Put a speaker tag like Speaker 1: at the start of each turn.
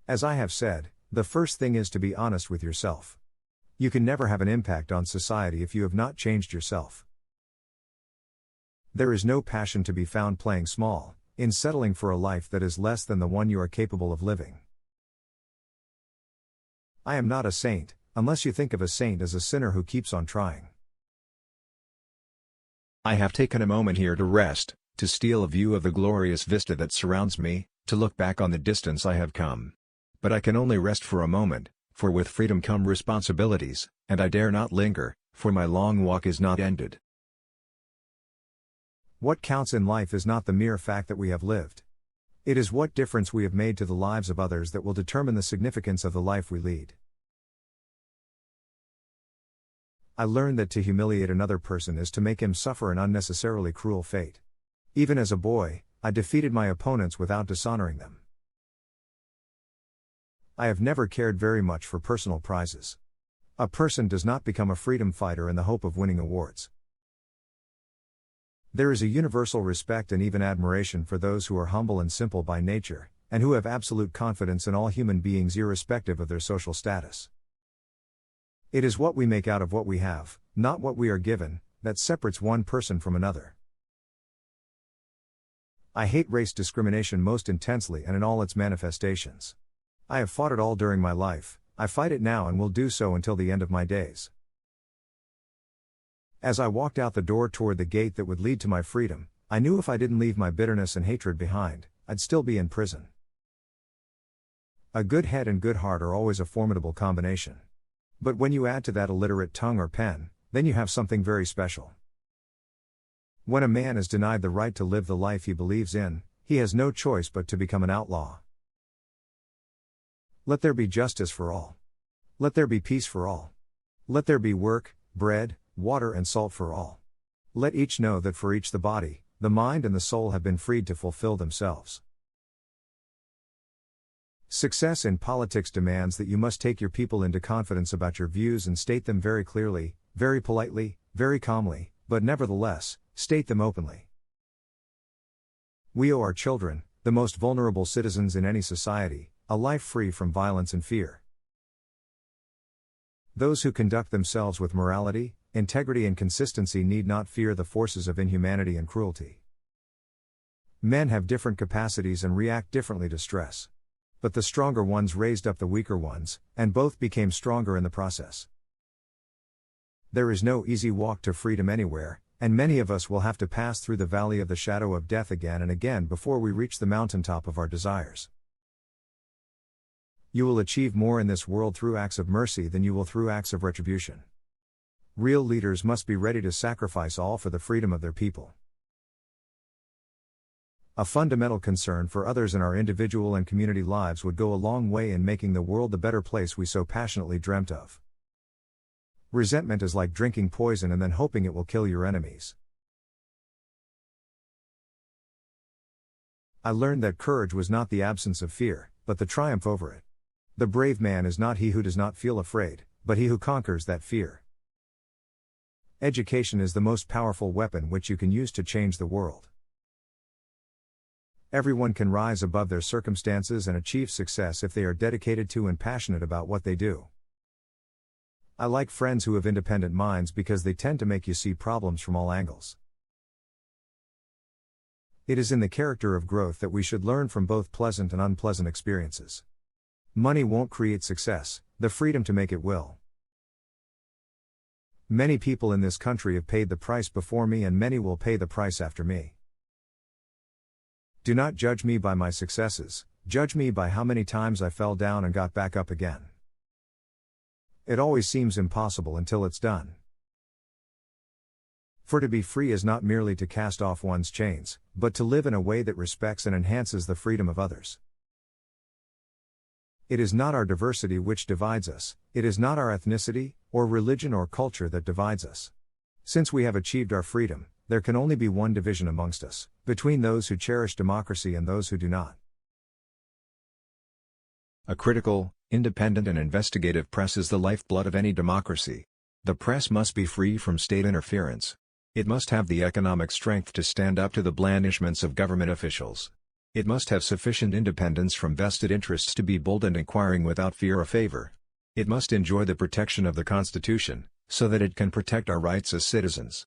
Speaker 1: As I have said, the first thing is to be honest with yourself. You can never have an impact on society if you have not changed yourself. There is no passion to be found playing small, in settling for a life that is less than the one you are capable of living. I am not a saint, unless you think of a saint as a sinner who keeps on trying.
Speaker 2: I have taken a moment here to rest, to steal a view of the glorious vista that surrounds me, to look back on the distance I have come. But I can only rest for a moment, for with freedom come responsibilities, and I dare not linger, for my long walk is not ended.
Speaker 1: What counts in life is not the mere fact that we have lived. It is what difference we have made to the lives of others that will determine the significance of the life we lead. I learned that to humiliate another person is to make him suffer an unnecessarily cruel fate. Even as a boy, I defeated my opponents without dishonoring them. I have never cared very much for personal prizes. A person does not become a freedom fighter in the hope of winning awards. There is a universal respect and even admiration for those who are humble and simple by nature, and who have absolute confidence in all human beings irrespective of their social status. It is what we make out of what we have, not what we are given, that separates one person from another. I hate race discrimination most intensely and in all its manifestations. I have fought it all during my life, I fight it now and will do so until the end of my days. As I walked out the door toward the gate that would lead to my freedom, I knew if I didn't leave my bitterness and hatred behind, I'd still be in prison. A good head and good heart are always a formidable combination. But when you add to that a literate tongue or pen, then you have something very special. When a man is denied the right to live the life he believes in, he has no choice but to become an outlaw. Let there be justice for all. Let there be peace for all. Let there be work, bread, water and salt for all. Let each know that for each the body, the mind and the soul have been freed to fulfill themselves. Success in politics demands that you must take your people into confidence about your views and state them very clearly, very politely, very calmly, but nevertheless, state them openly. We owe our children, the most vulnerable citizens in any society, a life free from violence and fear. Those who conduct themselves with morality, integrity and consistency need not fear the forces of inhumanity and cruelty. Men have different capacities and react differently to stress. But the stronger ones raised up the weaker ones, and both became stronger in the process. There is no easy walk to freedom anywhere, and many of us will have to pass through the valley of the shadow of death again and again before we reach the mountaintop of our desires. You will achieve more in this world through acts of mercy than you will through acts of retribution. Real leaders must be ready to sacrifice all for the freedom of their people. A fundamental concern for others in our individual and community lives would go a long way in making the world the better place we so passionately dreamt of. Resentment is like drinking poison and then hoping it will kill your enemies. I learned that courage was not the absence of fear, but the triumph over it. The brave man is not he who does not feel afraid, but he who conquers that fear. Education is the most powerful weapon which you can use to change the world. Everyone can rise above their circumstances and achieve success if they are dedicated to and passionate about what they do. I like friends who have independent minds because they tend to make you see problems from all angles. It is in the character of growth that we should learn from both pleasant and unpleasant experiences. Money won't create success, the freedom to make it will. Many people in this country have paid the price before me and many will pay the price after me. Do not judge me by my successes, judge me by how many times I fell down and got back up again. It always seems impossible until it's done. For to be free is not merely to cast off one's chains, but to live in a way that respects and enhances the freedom of others. It is not our diversity which divides us, it is not our ethnicity, or religion or culture that divides us. Since we have achieved our freedom, there can only be one division amongst us, between those who cherish democracy and those who do not.
Speaker 2: A critical, independent and investigative press is the lifeblood of any democracy. The press must be free from state interference. It must have the economic strength to stand up to the blandishments of government officials. It must have sufficient independence from vested interests to be bold and inquiring without fear or favor. It must enjoy the protection of the Constitution, so that it can protect our rights as citizens.